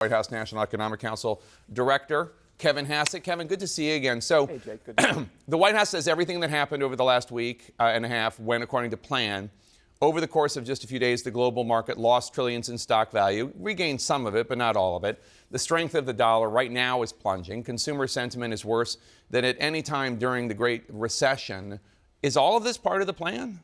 White House National Economic Council Director, Kevin Hassett. Kevin, good to see you again. So, hey, Jake, good to see you. The White House says everything that happened over the last week and a half went according to plan. Over the course of just a few days, the global market lost trillions in stock value, regained some of it, but not all of it. The strength of the dollar right now is plunging. Consumer sentiment is worse than at any time during the Great Recession. Is all of this part of the plan?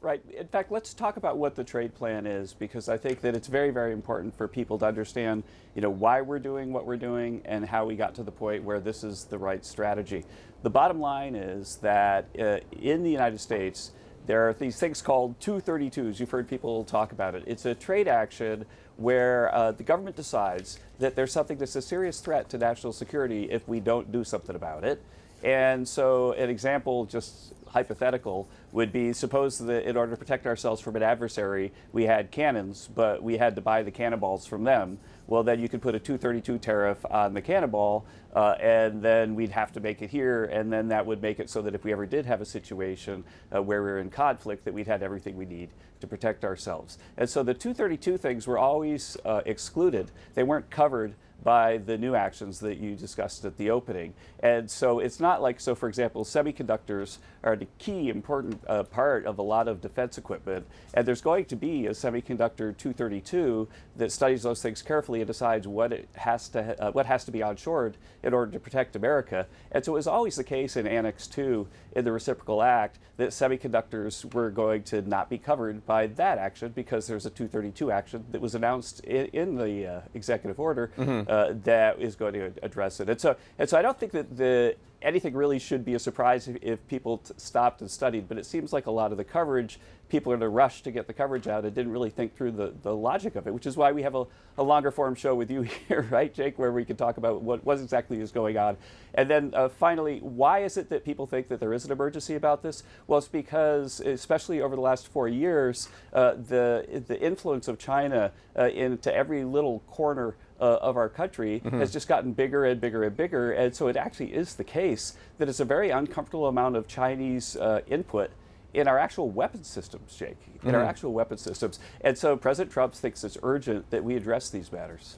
Right. In fact, let's talk about what the trade plan is, because I think that it's very, very important for people to understand, why we're doing what we're doing and how we got to the point where this is the right strategy. The bottom line is that in the United States, there are these things called 232s. You've heard people talk about it. It's a trade action where the government decides that there's something that's a serious threat to national security if we don't do something about it. And so an example, just hypothetical, would be, suppose that in order to protect ourselves from an adversary, we had cannons, but we had to buy the cannonballs from them. Well, then you could put a 232 tariff on the cannonball, and then we'd have to make it here, and then that would make it so that if we ever did have a situation where we're in conflict, that we'd had everything we need to protect ourselves. And so the 232 things were always excluded. They weren't covered by the new actions that you discussed at the opening. And so it's not like, so for example, semiconductors are the key important part of a lot of defense equipment, and there's going to be a semiconductor 232 that studies those things carefully and decides what has to be onshored in order to protect America. And so it was always the case in Annex 2 in the Reciprocal Act that semiconductors were going to not be covered by that action, because there's a 232 action that was announced in the executive order that is going to address it. And so I don't think that anything really should be a surprise if people stopped and studied, but it seems like a lot of the coverage, people are in a rush to get the coverage out and didn't really think through the logic of it, which is why we have a longer form show with you here, right, Jake, where we can talk about what exactly is going on. And then finally, why is it that people think that there is an emergency about this? Well, it's because, especially over the last 4 years, the influence of China into every little corner of our country has just gotten bigger and bigger and bigger. And so it actually is the case that it's a very uncomfortable amount of Chinese input in our actual weapon systems, Jake, in our actual weapon systems. And so President Trump thinks it's urgent that we address these matters.